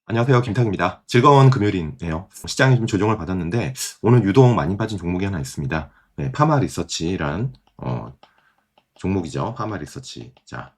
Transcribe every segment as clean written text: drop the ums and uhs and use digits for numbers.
안녕하세요. 김탁입니다. 즐거운 금요일이네요. 시장이 좀 조정을 받았는데 오늘 유독 많이 빠진 종목이 하나 있습니다. 네, 파마 리서치란 종목이죠. 파마 리서치. 자,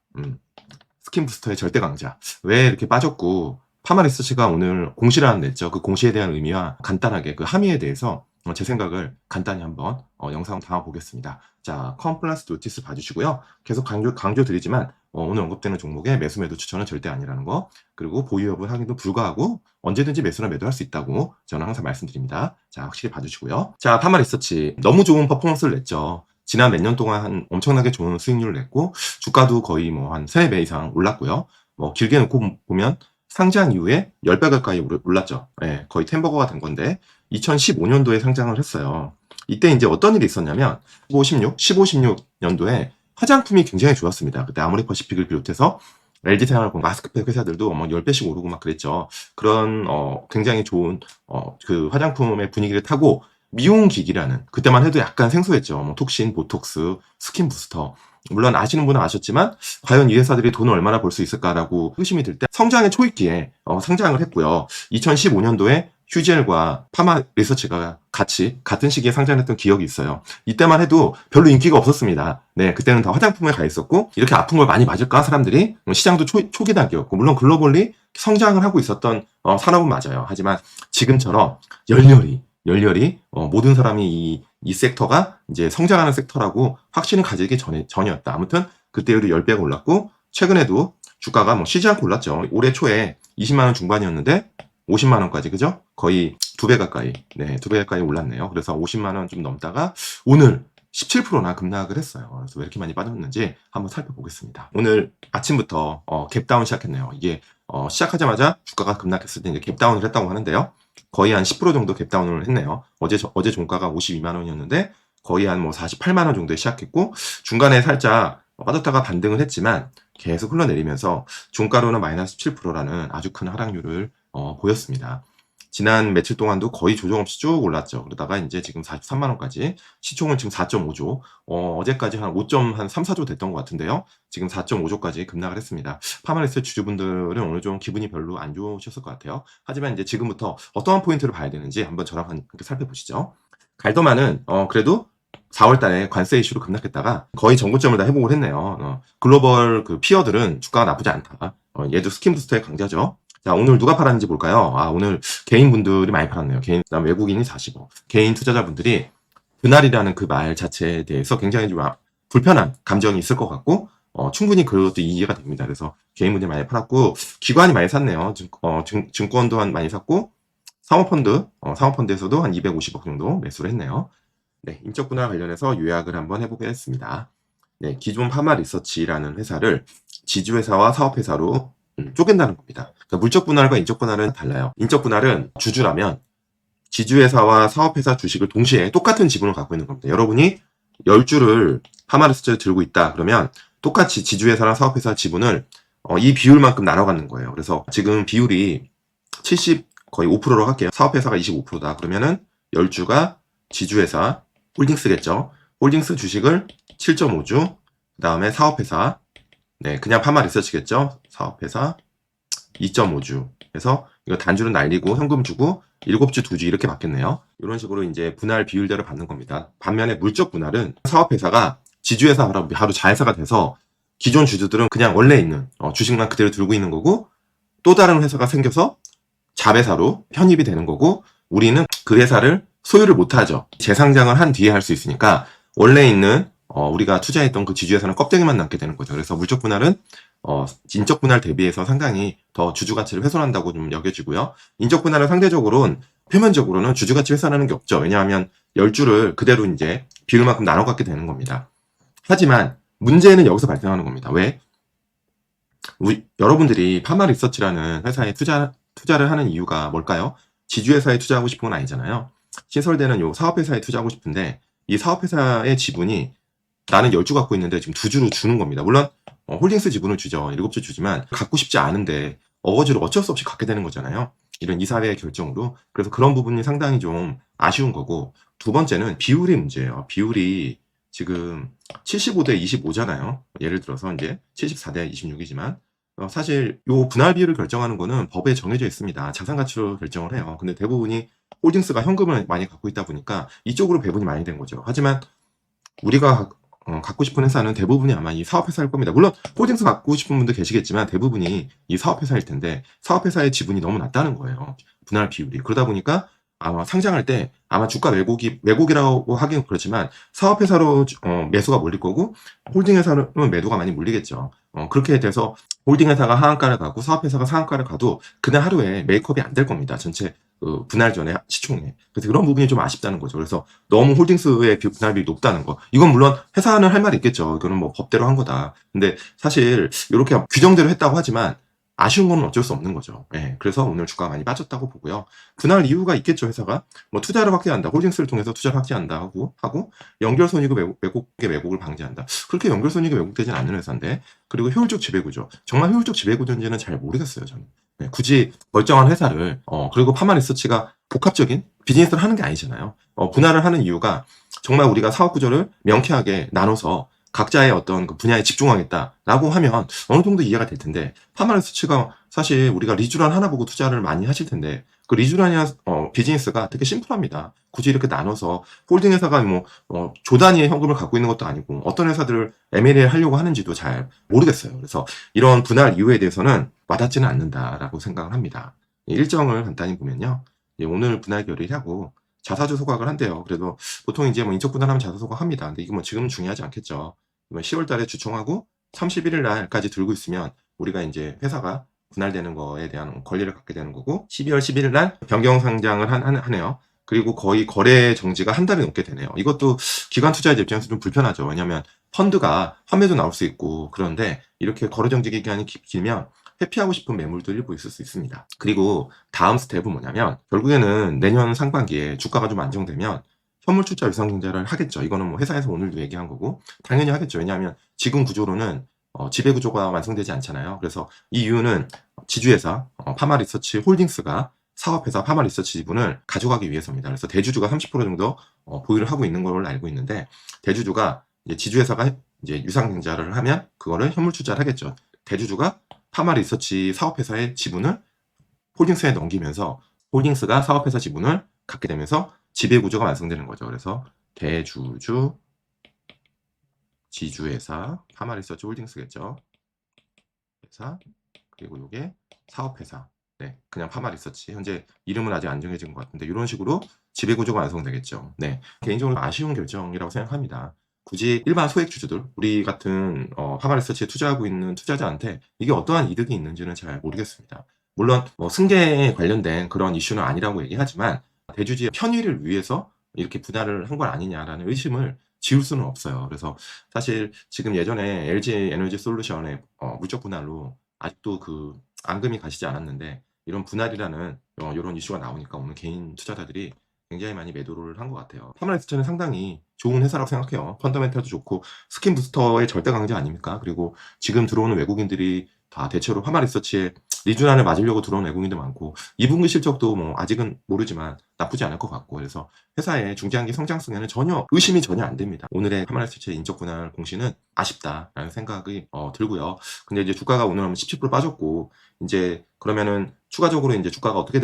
스킨 부스터의 절대 강자. 왜 이렇게 빠졌고 파마 리서치가 오늘 공시를 하나 냈죠. 그 공시에 대한 의미와 간단하게 그 함의에 대해서 제 생각을 간단히 한번 영상 담아보겠습니다. 자, 컴플라스 노티스 봐주시고요. 계속 강조 드리지만 오늘 언급되는 종목의 매수 매도 추천은 절대 아니라는 거, 그리고 보유 여부 확인도 불가하고 언제든지 매수나 매도할 수 있다고 저는 항상 말씀드립니다. 자, 확실히 봐주시고요. 자, 파마 리서치 너무 좋은 퍼포먼스를 냈죠. 지난 몇 년 동안 엄청나게 좋은 수익률을 냈고 주가도 거의 뭐 한 3배 이상 올랐고요. 뭐 길게 놓고 보면 상장 이후에 10배 가까이 올랐죠. 예, 거의 템버거가 된 건데 2015년도에 상장을 했어요. 이때 이제 어떤 일이 있었냐면 15, 16년도에 화장품이 굉장히 좋았습니다. 그때 아모레퍼시픽을 비롯해서 LG생활공, 마스크팩 회사들도 뭐 10배씩 오르고 막 그랬죠. 그런 굉장히 좋은 그 화장품의 분위기를 타고 미용기기라는, 그때만 해도 약간 생소했죠. 뭐 톡신, 보톡스, 스킨 부스터. 물론 아시는 분은 아셨지만 과연 이 회사들이 돈을 얼마나 벌 수 있을까라고 의심이 들 때 성장의 초입기에 상장을 했고요. 2015년도에 휴젤과 파마 리서치가 같은 시기에 상장했던 기억이 있어요. 이때만 해도 별로 인기가 없었습니다. 네, 그때는 다 화장품에 가 있었고 이렇게 아픈 걸 많이 맞을까 사람들이, 시장도 초기 단계였고 물론 글로벌리 성장을 하고 있었던 산업은 맞아요. 하지만 지금처럼 열렬히 모든 사람이 이 섹터가 이제 성장하는 섹터라고 확신을 가지기 전이었다. 아무튼 그때에도 10배가 올랐고 최근에도 주가가 뭐 쉬지 않고 올랐죠. 올해 초에 20만 원 중반이었는데 50만 원까지, 그죠? 거의 2배 가까이, 네, 2배 가까이 올랐네요. 그래서 50만 원 좀 넘다가 오늘 17%나 급락을 했어요. 그래서 왜 이렇게 많이 빠졌는지 한번 살펴보겠습니다. 오늘 아침부터 갭다운 시작했네요. 이게 시작하자마자 주가가 급락했을 때 이제 갭다운을 했다고 하는데요. 거의 한 10% 정도 갭다운을 했네요. 어제 종가가 52만 원이었는데 거의 한 뭐 48만 원 정도에 시작했고 중간에 살짝 빠졌다가 반등을 했지만 계속 흘러내리면서 종가로는 마이너스 7%라는 아주 큰 하락률을 보였습니다. 지난 며칠 동안도 거의 조정 없이 쭉 올랐죠. 그러다가 이제 지금 43만 원까지, 시총은 지금 4.5조, 어제까지 한 5.3, 4조 됐던 것 같은데요. 지금 4.5조까지 급락을 했습니다. 파마리스 주주분들은 오늘 좀 기분이 별로 안 좋으셨을 것 같아요. 하지만 이제 지금부터 어떠한 포인트를 봐야 되는지 한번 저랑 함께 살펴보시죠. 갈더만은 그래도 4월 달에 관세 이슈로 급락했다가 거의 전고점을 다 회복을 했네요. 글로벌 그 피어들은 주가가 나쁘지 않다. 얘도 스킨 부스터의 강자죠. 자, 오늘 누가 팔았는지 볼까요? 오늘 개인분들이 많이 팔았네요. 그다음 외국인이 45. 개인 투자자분들이 그날이라는 그 말 자체에 대해서 굉장히 좀 불편한 감정이 있을 것 같고, 충분히 그것도 이해가 됩니다. 그래서 개인분들이 많이 팔았고, 기관이 많이 샀네요. 증권도 많이 샀고, 사모펀드에서도 한 250억 정도 매수를 했네요. 네, 인적 분할 관련해서 요약을 한번 해보겠습니다. 네, 기존 파마 리서치라는 회사를 지주회사와 사업회사로 쪼갠다는 겁니다. 그러니까 물적 분할과 인적 분할은 달라요. 인적 분할은 주주라면 지주회사와 사업회사 주식을 동시에 똑같은 지분을 갖고 있는 겁니다. 여러분이 10주를 파마 리서치를 들고 있다 그러면 똑같이 지주회사랑 사업회사 지분을 이 비율만큼 나눠 갖는 거예요. 그래서 지금 비율이 70 거의 5%로 할게요. 사업회사가 25%다 그러면은 10주가 지주회사 홀딩스겠죠. 홀딩스 주식을 7.5주, 그 다음에 사업회사, 네, 그냥 파마 리서치겠죠. 사업회사 2.5주 해서 이거 단주는 날리고 현금 주고 7주 2주 이렇게 받겠네요. 이런 식으로 이제 분할 비율대로 받는 겁니다. 반면에 물적 분할은 사업회사가 지주회사 바로 자회사가 돼서 기존 주주들은 그냥 원래 있는 주식만 그대로 들고 있는 거고, 또 다른 회사가 생겨서 자회사로 편입이 되는 거고, 우리는 그 회사를 소유를 못하죠. 재상장을 한 뒤에 할 수 있으니까 원래 있는 우리가 투자했던 그 지주회사는 껍데기만 남게 되는 거죠. 그래서 물적 분할은 인적 분할 대비해서 상당히 더 주주 가치를 훼손한다고 좀 여겨지고요. 인적 분할은 상대적으로는 표면적으로는 주주 가치 훼손하는 게 없죠. 왜냐하면 10주를 그대로 이제 비율만큼 나눠 갖게 되는 겁니다. 하지만 문제는 여기서 발생하는 겁니다. 왜? 여러분들이 파마 리서치라는 회사에 투자를 하는 이유가 뭘까요? 지주회사에 투자하고 싶은 건 아니잖아요. 신설되는 요 사업회사에 투자하고 싶은데 이 사업회사의 지분이 나는 10주 갖고 있는데 지금 2주로 주는 겁니다. 물론 홀딩스 지분을 주죠. 7주 주지만 갖고 싶지 않은데 어거지로 어쩔 수 없이 갖게 되는 거잖아요. 이런 이사회의 결정으로. 그래서 그런 부분이 상당히 좀 아쉬운 거고, 두 번째는 비율이 문제예요. 비율이 지금 75대 25잖아요. 예를 들어서 이제 74대 26이지만 사실 요 분할 비율을 결정하는 거는 법에 정해져 있습니다. 자산 가치로 결정을 해요. 근데 대부분이 홀딩스가 현금을 많이 갖고 있다 보니까 이쪽으로 배분이 많이 된 거죠. 하지만 우리가 갖고 싶은 회사는 대부분이 아마 이 사업회사일 겁니다. 물론 홀딩스 갖고 싶은 분도 계시겠지만 대부분이 이 사업회사일 텐데 사업회사의 지분이 너무 낮다는 거예요. 분할 비율이. 그러다 보니까 아마 상장할 때 아마 주가 왜곡이라고 하긴 그렇지만 사업회사로 매수가 몰릴 거고 홀딩회사는 매도가 많이 몰리겠죠. 그렇게 돼서 홀딩회사가 하한가를 가고 사업회사가 상한가를 가도 그날 하루에 메이크업이 안 될 겁니다. 전체 분할 전에 시총에. 그래서 그런 부분이 좀 아쉽다는 거죠. 그래서 너무 홀딩스의 분할비율이 높다는 거. 이건 물론 회사는 할 말이 있겠죠. 이거는 뭐 법대로 한 거다. 근데 사실 이렇게 규정대로 했다고 하지만 아쉬운 건 어쩔 수 없는 거죠. 예, 그래서 오늘 주가가 많이 빠졌다고 보고요. 분할 이유가 있겠죠, 회사가. 뭐 투자를 확대한다. 홀딩스를 통해서 투자를 확대한다 하고 연결손익의 왜곡을 방지한다. 그렇게 연결손익이 왜곡되진 않는 회사인데. 그리고 효율적 지배구조. 정말 효율적 지배구조인지는 잘 모르겠어요, 저는. 네, 굳이 멀쩡한 회사를 그리고 파마 리서치가 복합적인 비즈니스를 하는 게 아니잖아요. 분할을 하는 이유가 정말 우리가 사업 구조를 명쾌하게 나눠서 각자의 어떤 그 분야에 집중하겠다라고 하면 어느 정도 이해가 될 텐데 파마 리서치가 사실 우리가 리쥬란 하나 보고 투자를 많이 하실 텐데 그 리쥬란이나 비즈니스가 되게 심플합니다. 굳이 이렇게 나눠서 홀딩 회사가 조 단위의 현금을 갖고 있는 것도 아니고 어떤 회사들을 M&A 하려고 하는지도 잘 모르겠어요. 그래서 이런 분할 이유에 대해서는 와닿지는 않는다라고 생각을 합니다. 일정을 간단히 보면요. 오늘 분할 결의하고 자사주 소각을 한대요. 그래도 보통 이제 인적 분할하면 자사 소각합니다. 근데 이거 지금은 중요하지 않겠죠. 10월 달에 주총하고 31일 날까지 들고 있으면 우리가 이제 회사가 분할되는 거에 대한 권리를 갖게 되는 거고 12월 11일 날 변경 상장을 하네요. 그리고 거의 거래 정지가 한 달이 넘게 되네요. 이것도 기관 투자자 입장에서 좀 불편하죠. 왜냐하면 펀드가 환매도 나올 수 있고 그런데 이렇게 거래 정지 기간이 길면 회피하고 싶은 매물도 일부 있을 수 있습니다. 그리고 다음 스텝은 뭐냐면 결국에는 내년 상반기에 주가가 좀 안정되면 현물 출자 유상증자를 하겠죠. 이거는 뭐 회사에서 오늘도 얘기한 거고 당연히 하겠죠. 왜냐하면 지금 구조로는 지배 구조가 완성되지 않잖아요. 그래서 이 이유는 지주회사 파마 리서치 홀딩스가 사업회사 파마 리서치 지분을 가져가기 위해서입니다. 그래서 대주주가 30% 정도 보유를 하고 있는 걸로 알고 있는데 대주주가 이제 지주회사가 이제 유상증자를 하면 그거를 현물 출자를 하겠죠. 대주주가 파마 리서치 사업회사의 지분을 홀딩스에 넘기면서 홀딩스가 사업회사 지분을 갖게 되면서 지배구조가 완성되는 거죠. 그래서 대주주, 지주회사, 파마 리서치 홀딩스겠죠. 회사, 그리고 이게 사업회사. 네, 그냥 파마 리서치. 현재 이름은 아직 안 정해진 것 같은데 이런 식으로 지배구조가 완성되겠죠. 네, 개인적으로 아쉬운 결정이라고 생각합니다. 굳이 일반 소액주주들, 우리 같은 파마 리서치에 투자하고 있는 투자자한테 이게 어떠한 이득이 있는지는 잘 모르겠습니다. 물론 승계에 관련된 그런 이슈는 아니라고 얘기하지만 대주주의 편의를 위해서 이렇게 분할을 한 건 아니냐라는 의심을 지울 수는 없어요. 그래서 사실 지금 예전에 LG 에너지 솔루션의 물적 분할로 아직도 그 앙금이 가시지 않았는데 이런 분할이라는 이런 이슈가 나오니까 오늘 개인 투자자들이 굉장히 많이 매도를 한 것 같아요. 파마 리서치는 상당히 좋은 회사라고 생각해요. 펀더멘탈도 좋고 스킨 부스터의 절대 강자 아닙니까? 그리고 지금 들어오는 외국인들이 다 대체로 파마 리서치에 리쥬란을 맞으려고 들어온 외국인도 많고 2분기 실적도 뭐 아직은 모르지만 나쁘지 않을 것 같고 그래서 회사의 중장기 성장성에는 전혀 의심이 전혀 안 됩니다. 오늘의 파마 리서치의 인적 분할 공시는 아쉽다라는 생각이 들고요. 근데 이제 주가가 오늘 17% 빠졌고 이제 그러면은 추가적으로 이제 주가가 어떻게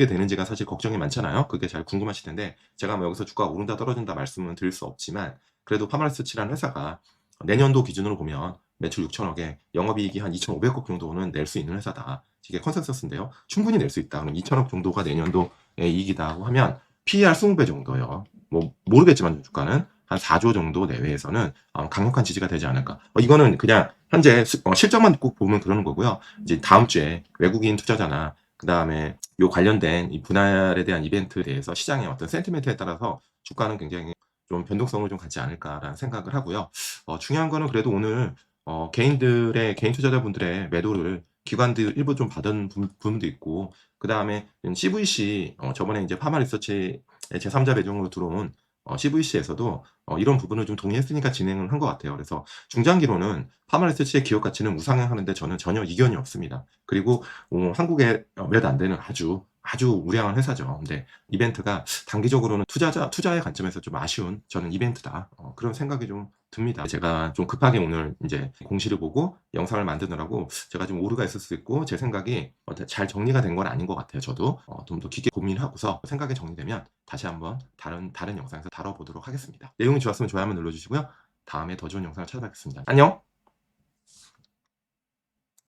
되는지가 사실 걱정이 많잖아요. 그게 잘 궁금하실 텐데 제가 뭐 여기서 주가가 오른다 떨어진다 말씀은 드릴 수 없지만 그래도 파마 리서치라는 회사가 내년도 기준으로 보면 매출 6천억에 영업이익이 한 2,500억 정도는 낼 수 있는 회사다. 이게 컨센서스인데요. 충분히 낼 수 있다. 그럼 2천억 정도가 내년도의 이익이다고 하면 PER 20배 정도예요. 뭐 모르겠지만 주가는 한 4조 정도 내외에서는 강력한 지지가 되지 않을까. 이거는 그냥 현재 실적만 꼭 보면 그러는 거고요. 이제 다음 주에 외국인 투자자나 그 다음에 요 관련된 이 분할에 대한 이벤트에 대해서 시장의 어떤 센티멘트에 따라서 주가는 굉장히 좀 변동성을 좀 갖지 않을까라는 생각을 하고요. 중요한 거는 그래도 오늘 개인 투자자분들의 매도를 기관들 일부 좀 받은 부분도 있고 그 다음에 CVC 저번에 이제 파마 리서치의 제3자 배정으로 들어온 CVC에서도 이런 부분을 좀 동의했으니까 진행을 한 것 같아요. 그래서 중장기로는 파마 리서치의 기업 가치는 우상향하는데 저는 전혀 이견이 없습니다. 그리고 한국에 몇 안 되는 아주 우량한 회사죠. 근데 이벤트가 단기적으로는 투자의 관점에서 좀 아쉬운 저는 이벤트다. 그런 생각이 좀 듭니다. 제가 좀 급하게 오늘 이제 공시를 보고 영상을 만드느라고 제가 좀 오류가 있을 수 있고 제 생각이 잘 정리가 된 건 아닌 것 같아요. 저도 좀 더 깊게 고민하고서 생각이 정리되면 다시 한번 다른 영상에서 다뤄보도록 하겠습니다. 내용이 좋았으면 좋아요 한번 눌러주시고요. 다음에 더 좋은 영상을 찾아뵙겠습니다. 안녕!